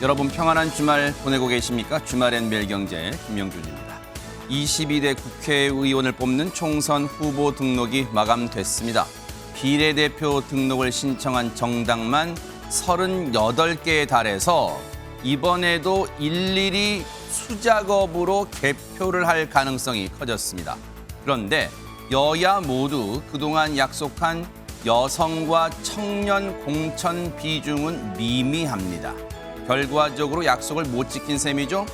여러분 평안한 주말 보내고 계십니까? 주말엔 매일경제 김명준입니다. 22대 국회의원을 뽑는 총선 후보 등록이 마감됐습니다. 비례대표 등록을 신청한 정당만 38개에 달해서 이번에도 일일이 수작업으로 개표를 할 가능성이 커졌습니다. 그런데 여야 모두 그동안 약속한 여성과 청년 공천 비중은 미미합니다. 결과적으로 약속을 못 지킨 셈이죠.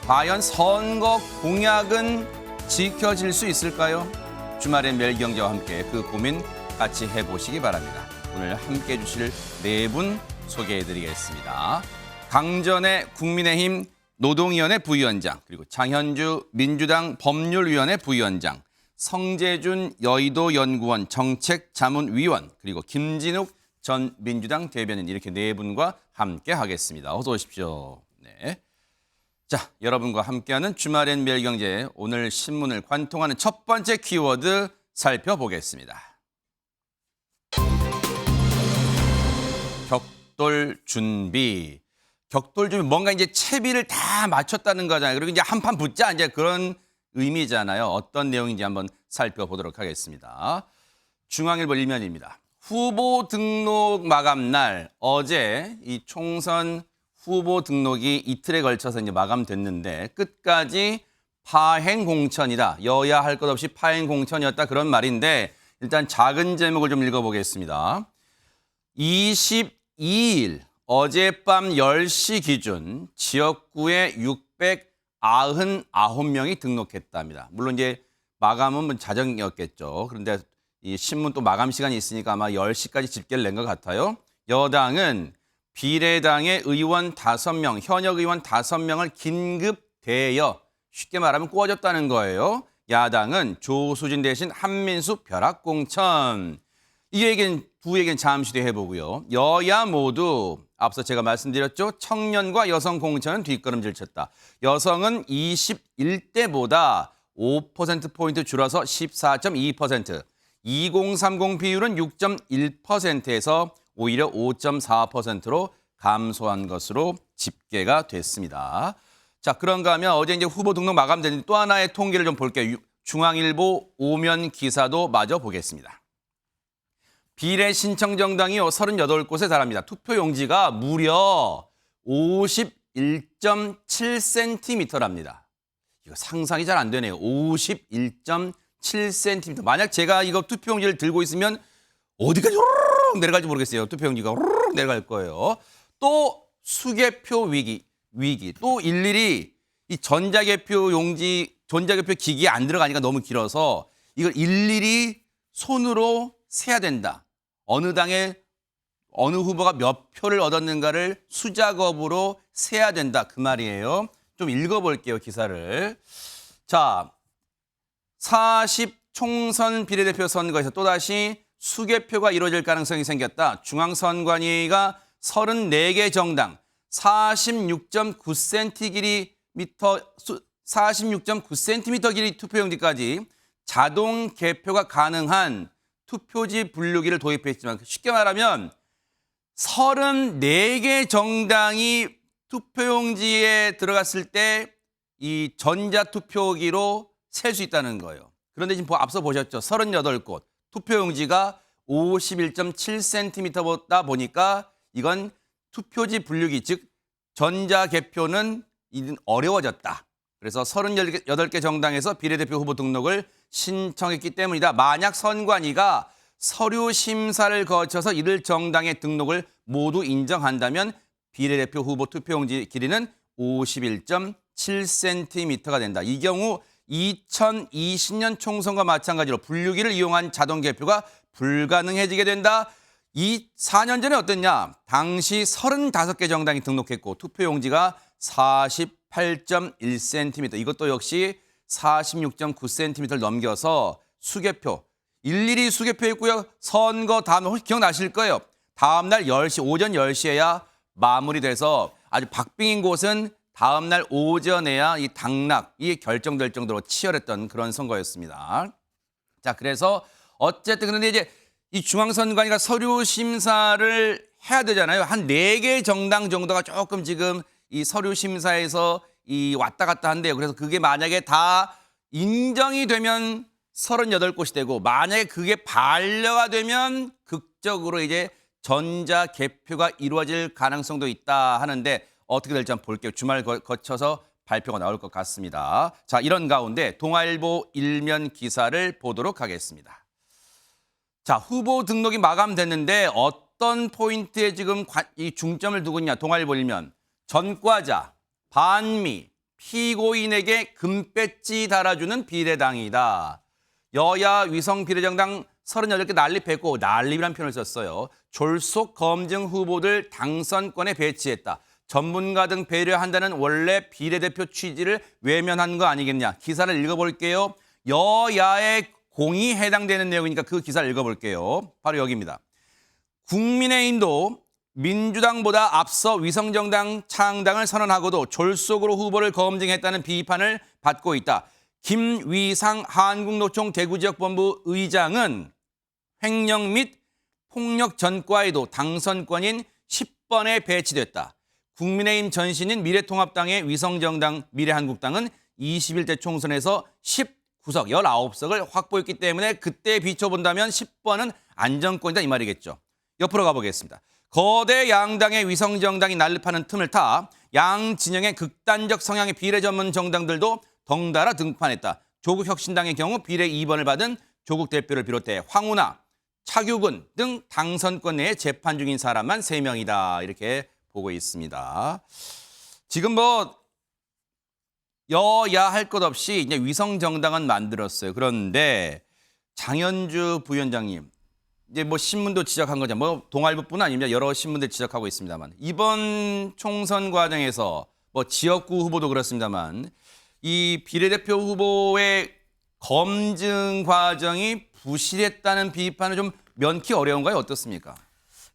과연 선거 공약은 지켜질 수 있을까요? 주말엔 매일경제와 함께 그 고민 같이 해보시기 바랍니다. 오늘 함께 해주실 네 분 소개해드리겠습니다. 강전의 국민의힘 노동위원회 부위원장, 그리고 장현주 민주당 법률위원회 부위원장, 성재준 여의도연구원 정책자문위원, 그리고 김진욱 전 민주당 대변인, 이렇게 네 분과 함께 하겠습니다. 어서 오십시오. 네. 자, 여러분과 함께하는 주말엔 매일경제, 오늘 신문을 관통하는 첫 번째 키워드 살펴보겠습니다. 격돌 준비. 격돌 준비, 뭔가 이제 채비를 다 맞췄다는 거잖아요. 그리고 이제 한판 붙자, 이제 그런 의미잖아요. 어떤 내용인지 한번 살펴보도록 하겠습니다. 중앙일보 일면입니다. 후보 등록 마감 날, 어제 이 총선 후보 등록이 이틀에 걸쳐서 이제 마감됐는데 끝까지 파행 공천이다. 여야 할 것 없이 파행 공천이었다, 그런 말인데 일단 작은 제목을 좀 읽어보겠습니다. 22일 어젯밤 10시 기준 지역구에 699명이 등록했답니다. 물론 이제 마감은 뭐 자정이었겠죠. 그런데 이 신문 또 마감 시간이 있으니까 아마 10시까지 집계를 낸 것 같아요. 여당은 비례당의 의원 5명, 현역 의원 5명을 긴급 대여, 쉽게 말하면 꾸어줬다는 거예요. 야당은 조수진 대신 한민수 벼락 공천. 이 얘기는, 두 얘기는 잠시 뒤에 해보고요. 여야 모두 앞서 제가 말씀드렸죠. 청년과 여성 공천은 뒷걸음질 쳤다. 여성은 21대보다 5%포인트 줄어서 14.2%. 2030 비율은 6.1%에서 오히려 5.4%로 감소한 것으로 집계가 됐습니다. 자, 그런가 하면 어제 이제 후보 등록 마감된 또 하나의 통계를 좀 볼게요. 중앙일보 오면 기사도 마저 보겠습니다. 비례 신청 정당이요 38곳에 달합니다. 투표 용지가 무려 51.7cm랍니다. 이거 상상이 잘 안 되네요. 51.7cm. 만약 제가 이거 투표용지를 들고 있으면 어디까지 호로록 내려갈지 모르겠어요. 투표용지가 호로록 내려갈 거예요. 또 수개표 위기. 또 일일이 이 전자개표 기기에 안 들어가니까 너무 길어서 이걸 일일이 손으로 세야 된다. 어느 당에 어느 후보가 몇 표를 얻었는가를 수작업으로 세야 된다, 그 말이에요. 좀 읽어볼게요, 기사를. 자, 40 총선 비례대표 선거에서 또다시 수개표가 이루어질 가능성이 생겼다. 중앙선관위가 34개 정당 46.9cm 길이 투표용지까지 자동 개표가 가능한 투표지 분류기를 도입했지만, 쉽게 말하면 34개 정당이 투표용지에 들어갔을 때 이 전자투표기로 셀 수 있다는 거예요. 그런데 지금 앞서 보셨죠? 38곳, 투표용지가 51.7cm보다 보니까 이건 투표지 분류기, 즉 전자개표는 어려워졌다. 그래서 38개 정당에서 비례대표 후보 등록을 신청했기 때문이다. 만약 선관위가 서류 심사를 거쳐서 이들 정당의 등록을 모두 인정한다면 비례대표 후보 투표용지 길이는 51.7cm가 된다. 이 경우 2020년 총선과 마찬가지로 분류기를 이용한 자동 개표가 불가능해지게 된다. 이 4년 전에 어땠냐? 당시 35개 정당이 등록했고 투표용지가 48.1cm. 이것도 역시 46.9cm를 넘겨서 수개표, 일일이 수개표했고요. 선거 다음, 혹시 기억나실 거예요. 다음 날 10시, 오전 10시에야 마무리돼서 아주 박빙인 곳은 다음 날 오전에야 이 당락이 결정될 정도로 치열했던 그런 선거였습니다. 자, 그래서 어쨌든 그런데 이제 이 중앙선관위가 서류 심사를 해야 되잖아요. 한 4개 정당 정도가 조금 지금 이 서류 심사에서 이 왔다 갔다 한대요. 그래서 그게 만약에 다 인정이 되면 38곳이 되고 만약에 그게 반려가 되면 극적으로 이제 전자 개표가 이루어질 가능성도 있다 하는데 어떻게 될지 한번 볼게요. 주말 거쳐서 발표가 나올 것 같습니다. 자, 이런 가운데 동아일보 일면 기사를 보도록 하겠습니다. 자, 후보 등록이 마감됐는데 어떤 포인트에 지금 이 중점을 두고 있냐. 동아일보 일면. 전과자, 반미, 피고인에게 금배지 달아주는 비례당이다. 여야 위성 비례정당 38개 난립했고 난립이라는 표현을 썼어요. 졸속 검증 후보들 당선권에 배치했다. 전문가 등 배려한다는 원래 비례대표 취지를 외면한 거 아니겠냐. 기사를 읽어볼게요. 여야의 공이 해당되는 내용이니까 그 기사를 읽어볼게요. 바로 여기입니다. 국민의힘도 민주당보다 앞서 위성정당 창당을 선언하고도 졸속으로 후보를 검증했다는 비판을 받고 있다. 김위상 한국노총 대구지역본부 의장은 횡령 및 폭력 전과에도 당선권인 10번에 배치됐다. 국민의힘 전신인 미래통합당의 위성정당 미래한국당은 21대 총선에서 19석, 19석을 확보했기 때문에 그때에 비춰본다면 10번은 안정권이다 이 말이겠죠. 옆으로 가보겠습니다. 거대 양당의 위성정당이 난립하는 틈을 타 양 진영의 극단적 성향의 비례 전문 정당들도 덩달아 등판했다. 조국혁신당의 경우 비례 2번을 받은 조국 대표를 비롯해 황운하, 차규근 등 당선권 내에 재판 중인 사람만 3명이다. 이렇게 보고 있습니다. 지금 뭐 여야 할 것 없이 이제 위성정당은 만들었어요. 그런데 장현주 부위원장님, 이제 뭐 신문도 지적한 거죠. 뭐 동아일보뿐 아닙니다. 여러 신문들 지적하고 있습니다만 이번 총선 과정에서 뭐 지역구 후보도 그렇습니다만 이 비례대표 후보의 검증 과정이 부실했다는 비판을 좀 면키 어려운가요? 어떻습니까?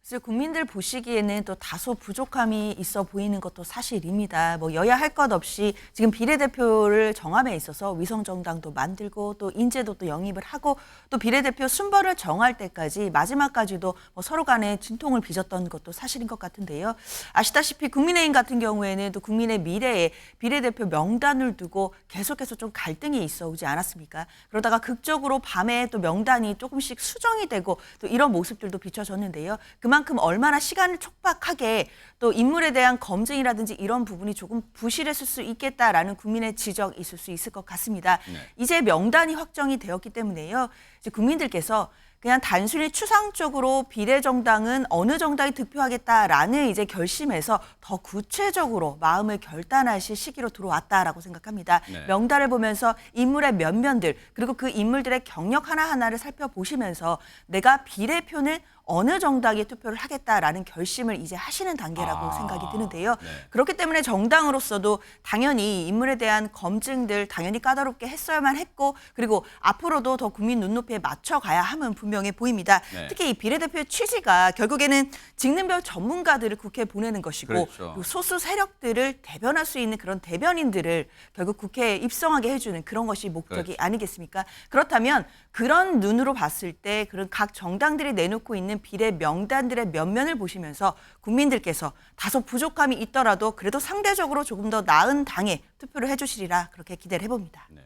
그래서 국민들 보시기에는 또 다소 부족함이 있어 보이는 것도 사실입니다. 뭐 여야 할 것 없이 지금 비례대표를 정함에 있어서 위성정당도 만들고 또 인재도 또 영입을 하고 또 비례대표 순번을 정할 때까지 마지막까지도 뭐 서로 간에 진통을 빚었던 것도 사실인 것 같은데요. 아시다시피 국민의힘 같은 경우에는 또 국민의 미래에 비례대표 명단을 두고 계속해서 좀 갈등이 있어 오지 않았습니까? 그러다가 극적으로 밤에 또 명단이 조금씩 수정이 되고 또 이런 모습들도 비춰졌는데요. 그만큼 얼마나 시간을 촉박하게 또 인물에 대한 검증이라든지 이런 부분이 조금 부실했을 수 있겠다라는 국민의 지적이 있을 수 있을 것 같습니다. 네. 이제 명단이 확정이 되었기 때문에요. 이제 국민들께서 그냥 단순히 추상적으로 비례정당은 어느 정당이 득표하겠다라는 이제 결심에서 더 구체적으로 마음을 결단하실 시기로 들어왔다라고 생각합니다. 네. 명단을 보면서 인물의 면면들 그리고 그 인물들의 경력 하나하나를 살펴보시면서 내가 비례표는 어느 정당에 투표를 하겠다라는 결심을 이제 하시는 단계라고 생각이 드는데요. 네. 그렇기 때문에 정당으로서도 당연히 인물에 대한 검증들 당연히 까다롭게 했어야만 했고 그리고 앞으로도 더 국민 눈높이에 맞춰가야 함은 분명해 보입니다. 네. 특히 이 비례대표의 취지가 결국에는 직능별 전문가들을 국회에 보내는 것이고 그렇죠. 그리고 소수 세력들을 대변할 수 있는 그런 대변인들을 결국 국회에 입성하게 해주는 그런 것이 목적이 그렇죠. 아니겠습니까? 그렇다면 그런 눈으로 봤을 때 그런 각 정당들이 내놓고 있는 비례 명단들의 면면을 보시면서 국민들께서 다소 부족함이 있더라도 그래도 상대적으로 조금 더 나은 당에 투표를 해주시리라 그렇게 기대를 해봅니다. 네.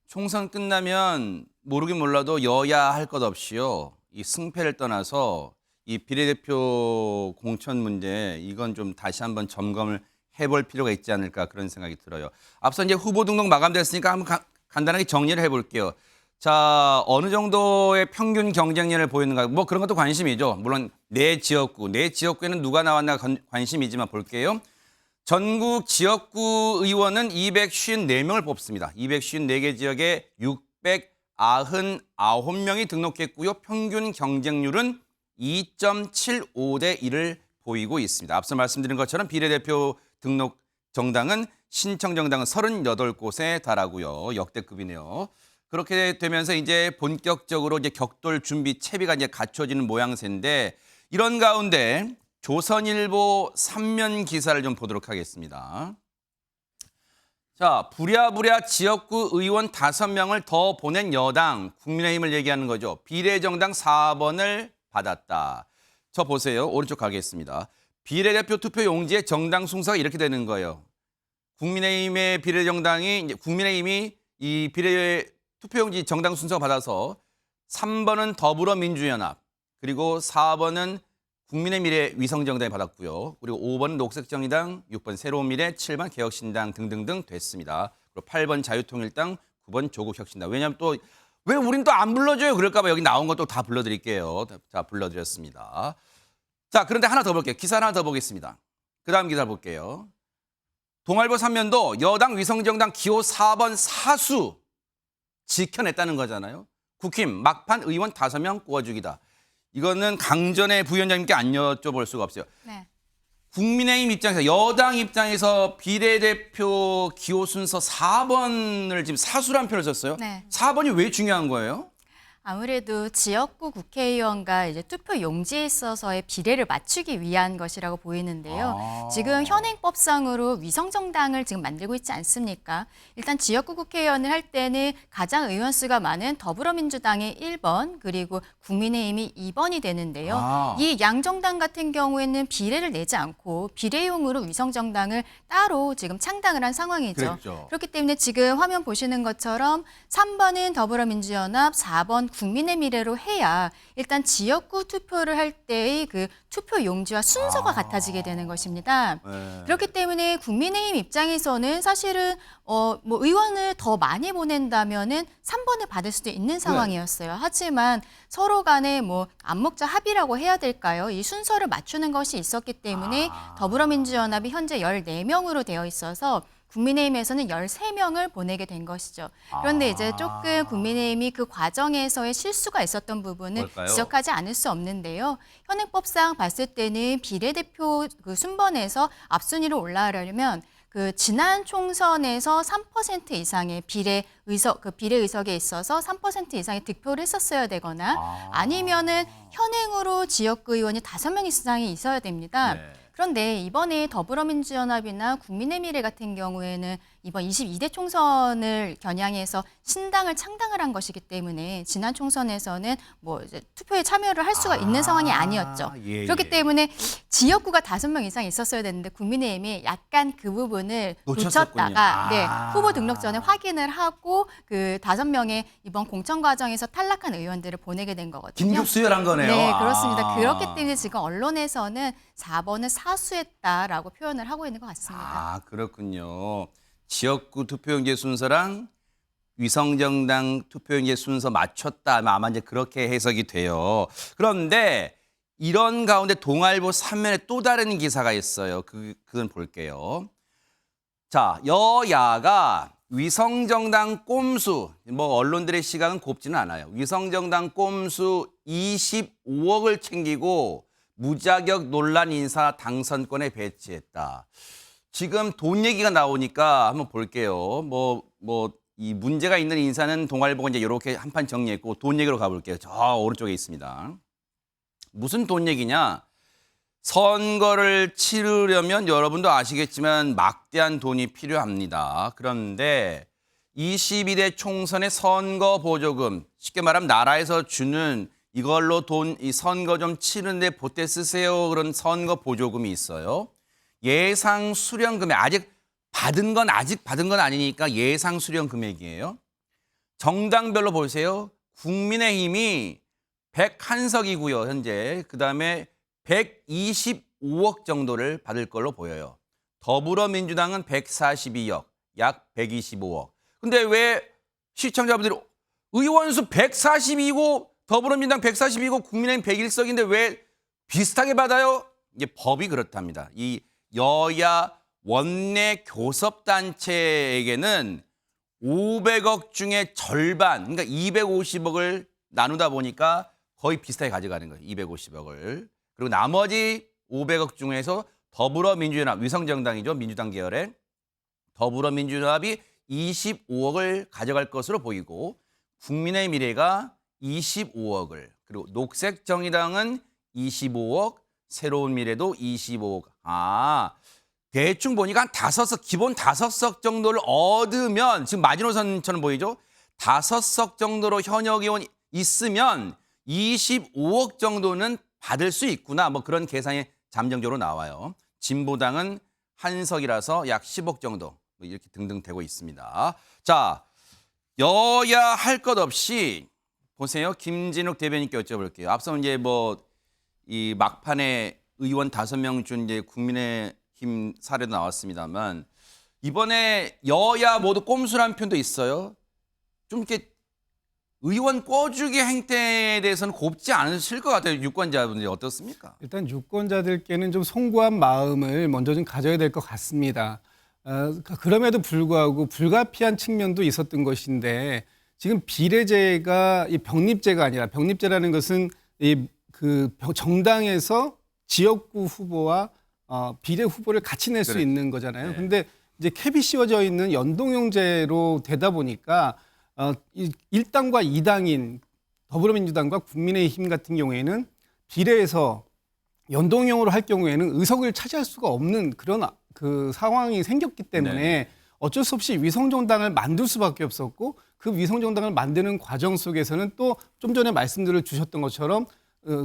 총선 끝나면 모르긴 몰라도 여야 할 것 없이요. 이 승패를 떠나서 이 비례대표 공천 문제 이건 좀 다시 한번 점검을 해볼 필요가 있지 않을까 그런 생각이 들어요. 앞서 이제 후보 등록 마감됐으니까 한번 간단하게 정리를 해볼게요. 자, 어느 정도의 평균 경쟁력을 보이는가 뭐 그런 것도 관심이죠. 물론 내 지역구에는 누가 나왔나 관심이지만 볼게요. 전국 지역구 의원은 254명을 뽑습니다. 254개 지역에 699명이 등록했고요. 평균 경쟁률은 2.75대 1을 보이고 있습니다. 앞서 말씀드린 것처럼 비례대표 등록 정당은 신청 정당은 38곳에 달하고요. 역대급이네요. 그렇게 되면서 이제 본격적으로 이제 격돌 준비 채비가 이제 갖춰지는 모양새인데 이런 가운데 조선일보 3면 기사를 좀 보도록 하겠습니다. 자, 부랴부랴 지역구 의원 5명을 더 보낸 여당 국민의힘을 얘기하는 거죠. 비례정당 4번을 받았다. 저 보세요. 오른쪽 가겠습니다. 비례대표 투표 용지의 정당 순서가 이렇게 되는 거예요. 국민의힘의 비례정당이 이제 국민의힘이 이 비례 투표용지 정당 순서 받아서 3번은 더불어민주연합, 그리고 4번은 국민의미래 위성정당이 받았고요. 그리고 5번은 녹색정의당, 6번 새로운미래, 7번 개혁신당 등등등 됐습니다. 그리고 8번 자유통일당, 9번 조국혁신당. 왜냐하면 또 왜 우린 또 안 불러줘요? 그럴까 봐 여기 나온 것도 다 불러드릴게요. 자, 불러드렸습니다. 자, 그런데 하나 더 볼게요. 기사 하나 더 보겠습니다. 그 다음 기사 볼게요. 동아일보 3면도 여당 위성정당 기호 4번 사수 지켜냈다는 거잖아요. 국힘 막판 의원 5명 꼬아주기다. 이거는 강전의 부위원장님께 안 여쭤볼 수가 없어요. 네. 국민의힘 입장에서 여당 입장에서 비례대표 기호 순서 4번을 지금 사수란 표현을 썼어요. 네. 4번이 왜 중요한 거예요? 아무래도 지역구 국회의원과 이제 투표 용지에 있어서의 비례를 맞추기 위한 것이라고 보이는데요. 지금 현행법상으로 위성정당을 지금 만들고 있지 않습니까? 일단 지역구 국회의원을 할 때는 가장 의원 수가 많은 더불어민주당의 1번 그리고 국민의힘이 2번이 되는데요. 이 양정당 같은 경우에는 비례를 내지 않고 비례용으로 위성정당을 따로 지금 창당을 한 상황이죠. 그랬죠. 그렇기 때문에 지금 화면 보시는 것처럼 3번은 더불어민주연합, 4번 국민의 미래로 해야 일단 지역구 투표를 할 때의 그 투표 용지와 순서가 같아지게 되는 것입니다. 네. 그렇기 때문에 국민의힘 입장에서는 사실은 뭐 의원을 더 많이 보낸다면은 3번을 받을 수도 있는 상황이었어요. 하지만 서로 간에 뭐 암묵적 합의라고 해야 될까요? 이 순서를 맞추는 것이 있었기 때문에 더불어민주연합이 현재 14명으로 되어 있어서 국민의힘에서는 13명을 보내게 된 것이죠. 그런데 이제 조금 국민의힘이 그 과정에서의 실수가 있었던 부분은 뭘까요? 지적하지 않을 수 없는데요. 현행법상 봤을 때는 비례대표 그 순번에서 앞순위로 올라가려면 그 지난 총선에서 3% 이상의 비례 의석에 있어서 3% 이상의 득표를 했었어야 되거나 아니면은 현행으로 지역구 의원이 5명 이상이 있어야 됩니다. 네. 그런데 이번에 더불어민주연합이나 국민의미래 같은 경우에는 이번 22대 총선을 겨냥해서 신당을 창당을 한 것이기 때문에 지난 총선에서는 뭐 이제 투표에 참여를 할 수가 있는 상황이 아니었죠. 예, 그렇기 예. 때문에 지역구가 5명 이상 있었어야 되는데 국민의힘이 약간 그 부분을 놓쳤었군요. 놓쳤다가 네, 후보 등록 전에 확인을 하고 그 5명의 이번 공천 과정에서 탈락한 의원들을 보내게 된 거거든요. 긴급 수혈한 거네요. 네, 그렇습니다. 그렇기 때문에 지금 언론에서는 4번을 사수했다라고 표현을 하고 있는 것 같습니다. 그렇군요. 지역구 투표용지 순서랑 위성정당 투표용지 순서 맞췄다. 아마 이제 그렇게 해석이 돼요. 그런데 이런 가운데 동아일보 3면에 또 다른 기사가 있어요. 그건 볼게요. 자, 여야가 위성정당 꼼수, 뭐 언론들의 시각은 곱지는 않아요. 위성정당 꼼수 25억을 챙기고 무자격 논란 인사 당선권에 배치했다. 지금 돈 얘기가 나오니까 한번 볼게요. 이 문제가 있는 인사는 동아일보가 이제 이렇게 한 판 정리했고 돈 얘기로 가볼게요. 저 오른쪽에 있습니다. 무슨 돈 얘기냐? 선거를 치르려면 여러분도 아시겠지만 막대한 돈이 필요합니다. 그런데 22대 총선의 선거 보조금, 쉽게 말하면 나라에서 주는 이걸로 이 선거 좀 치는데 보태 쓰세요. 그런 선거 보조금이 있어요. 예상 수령 금액, 아직 받은 건 아니니까 예상 수령 금액이에요. 정당별로 보세요. 국민의힘이 101석이고요, 현재. 그다음에 125억 정도를 받을 걸로 보여요. 더불어민주당은 142억, 약 125억. 근데 왜 시청자분들이 의원수 142고 더불어민주당 142고 국민의힘 101석인데 왜 비슷하게 받아요? 이게 법이 그렇답니다. 이 여야 원내 교섭단체에게는 500억 중에 절반, 그러니까 250억을 나누다 보니까 거의 비슷하게 가져가는 거예요. 250억을. 그리고 나머지 500억 중에서 더불어민주연합, 위성정당이죠. 민주당 계열의 더불어민주연합이 25억을 가져갈 것으로 보이고 국민의 미래가 25억을, 그리고 녹색정의당은 25억, 새로운 미래도 25억. 대충 보니까 한 5석, 기본 5석 정도를 얻으면, 지금 마지노선처럼 보이죠? 5석 정도로 현역 의원 있으면 25억 정도는 받을 수 있구나. 뭐 그런 계산이 잠정적으로 나와요. 진보당은 한 석이라서 약 10억 정도 뭐 이렇게 등등 되고 있습니다. 자, 여야 할 것 없이 보세요. 김진욱 대변인께 여쭤볼게요. 앞서 이제 뭐 이 막판에 의원 5명 준 이제 국민의힘 사례도 나왔습니다만 이번에 여야 모두 꼼수란 편도 있어요. 좀 이렇게 의원 꿔주기 행태에 대해서는 곱지 않으실 것 같아요. 유권자분들이 어떻습니까? 일단 유권자들께는 좀 송구한 마음을 먼저 좀 가져야 될 것 같습니다. 그럼에도 불구하고 불가피한 측면도 있었던 것인데 지금 비례제가 이 병립제가 아니라 병립제라는 것은 정당에서 지역구 후보와 비례 후보를 같이 낼 수 그래. 있는 거잖아요. 네. 근데 이제 캡이 씌워져 있는 연동형제로 되다 보니까 일당과 이당인 더불어민주당과 국민의힘 같은 경우에는 비례에서 연동형으로 할 경우에는 의석을 차지할 수가 없는 그런 그 상황이 생겼기 때문에 네. 어쩔 수 없이 위성정당을 만들 수밖에 없었고 그 위성정당을 만드는 과정 속에서는 또 좀 전에 말씀들을 주셨던 것처럼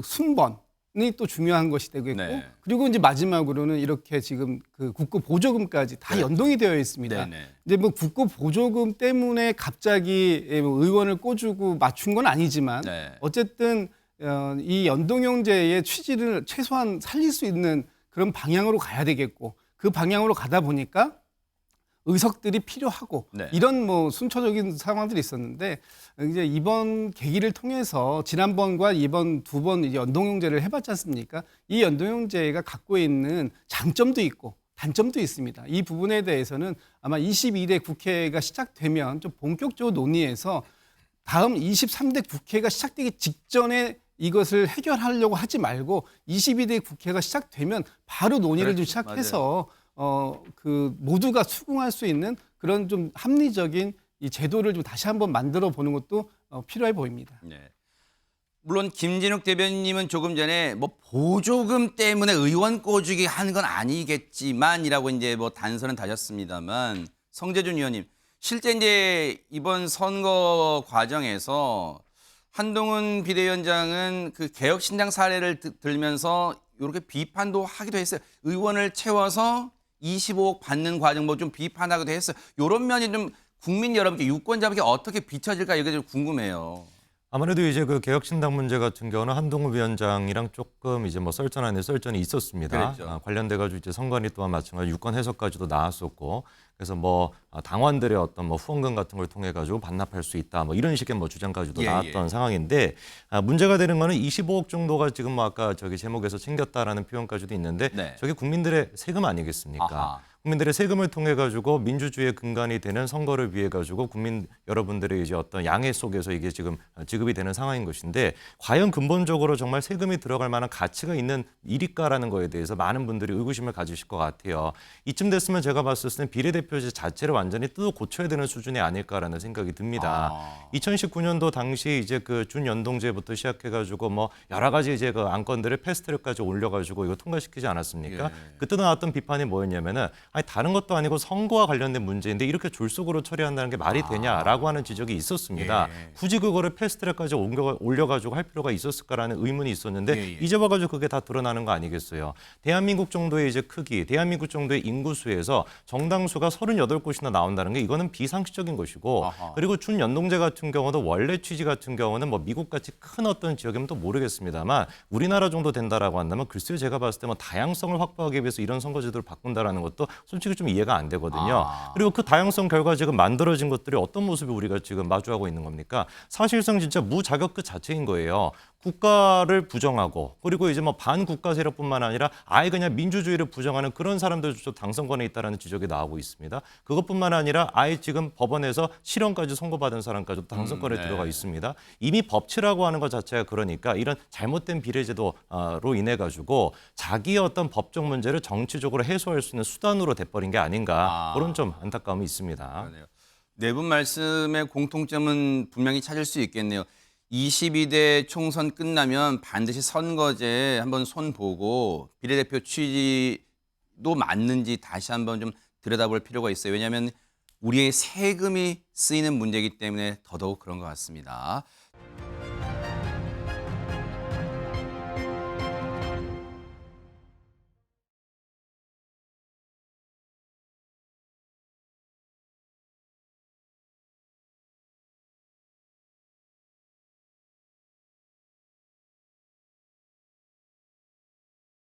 순번이 또 중요한 것이 되겠고 네. 그리고 이제 마지막으로는 이렇게 지금 그 국고 보조금까지 다 연동이 되어 있습니다. 네네. 이제 뭐 국고 보조금 때문에 갑자기 뭐 의원을 꿔주고 맞춘 건 아니지만 네. 어쨌든 이 연동형제의 취지를 최소한 살릴 수 있는 그런 방향으로 가야 되겠고 그 방향으로 가다 보니까 의석들이 필요하고 네. 이런 뭐 순초적인 상황들이 있었는데 이제 이번 계기를 통해서 지난번과 이번 두 번 연동형제를 해봤지 않습니까? 이 연동형제가 갖고 있는 장점도 있고 단점도 있습니다. 이 부분에 대해서는 아마 22대 국회가 시작되면 좀 본격적으로 논의해서 다음 23대 국회가 시작되기 직전에 이것을 해결하려고 하지 말고 22대 국회가 시작되면 바로 논의를 좀 그렇죠. 시작해서 그 모두가 수긍할 수 있는 그런 좀 합리적인 이 제도를 좀 다시 한번 만들어 보는 것도 필요해 보입니다. 네. 물론 김진욱 대변인님은 조금 전에 뭐 보조금 때문에 의원 꿔주기 한 건 아니겠지만이라고 이제 뭐 단서는 다셨습니다만 성재준 의원님 실제 이제 이번 선거 과정에서 한동훈 비대위원장은 그 개혁신당 사례를 들면서 이렇게 비판도 하기도 했어요. 의원을 채워서 25억 받는 과정 뭐 좀 비판하기도 했어요. 이런 면이 좀 국민 여러분께 유권자분께 어떻게 비춰질까 이게 좀 궁금해요. 아무래도 이제 그 개혁신당 문제 같은 경우는 한동훈 위원장이랑 조금 이제 뭐 썰전 아닌 썰전이 있었습니다. 그랬죠. 관련돼가지고 이제 선관위 또한 마찬가지 유권 해석까지도 나왔었고, 그래서 뭐 당원들의 어떤 뭐 후원금 같은 걸 통해 가지고 반납할 수 있다, 뭐 이런 식의 뭐 주장까지도 예, 나왔던 예. 상황인데 문제가 되는 거는 25억 정도가 지금 뭐 아까 저기 제목에서 챙겼다라는 표현까지도 있는데 네. 저게 국민들의 세금 아니겠습니까? 아하. 국민들의 세금을 통해 가지고 민주주의의 근간이 되는 선거를 위해 가지고 국민 여러분들의 이제 어떤 양해 속에서 이게 지금 지급이 되는 상황인 것인데 과연 근본적으로 정말 세금이 들어갈 만한 가치가 있는 일일까라는 거에 대해서 많은 분들이 의구심을 가지실 것 같아요. 이쯤 됐으면 제가 봤을 때는 비례대표제 자체를 완전히 뜯어 고쳐야 되는 수준이 아닐까라는 생각이 듭니다. 2019년도 당시 이제 그 준연동제부터 시작해 가지고 뭐 여러 가지 이제 그 안건들을 패스트트랙까지 올려 가지고 이거 통과시키지 않았습니까? 예. 그때 나왔던 비판이 뭐였냐면은 아니 다른 것도 아니고 선거와 관련된 문제인데 이렇게 졸속으로 처리한다는 게 말이 되냐라고 하는 지적이 있었습니다. 예. 굳이 그거를 패스트트랙까지 올려가지고 할 필요가 있었을까라는 의문이 있었는데 예. 이제 와가지고 그게 다 드러나는 거 아니겠어요. 대한민국 정도의 이제 크기, 대한민국 정도의 인구수에서 정당수가 38곳이나 나온다는 게 이거는 비상식적인 것이고 아하. 그리고 준연동제 같은 경우도 원래 취지 같은 경우는 뭐 미국같이 큰 어떤 지역이면 또 모르겠습니다만 우리나라 정도 된다라고 한다면 글쎄요 제가 봤을 때 뭐 다양성을 확보하기 위해서 이런 선거제도를 바꾼다라는 것도 솔직히 좀 이해가 안 되거든요. 그리고 그 다양성 결과 지금 만들어진 것들이 어떤 모습을 우리가 지금 마주하고 있는 겁니까? 사실상 진짜 무자격 그 자체인 거예요. 국가를 부정하고 그리고 이제 뭐 반국가 세력뿐만 아니라 아예 그냥 민주주의를 부정하는 그런 사람들조차 당선권에 있다라는 지적이 나오고 있습니다. 그것뿐만 아니라 아예 지금 법원에서 실형까지 선고받은 사람까지도 당선권에 네. 들어가 있습니다. 이미 법치라고 하는 것 자체가 그러니까 이런 잘못된 비례제도로 인해 가지고 자기의 어떤 법적 문제를 정치적으로 해소할 수 있는 수단으로 돼버린 게 아닌가 그런 좀 안타까움이 있습니다. 그러네요. 네 분 말씀의 공통점은 분명히 찾을 수 있겠네요. 22대 총선 끝나면 반드시 선거제 한번 손보고 비례대표 취지도 맞는지 다시 한번 좀 들여다볼 필요가 있어요. 왜냐하면 우리의 세금이 쓰이는 문제이기 때문에 더더욱 그런 것 같습니다.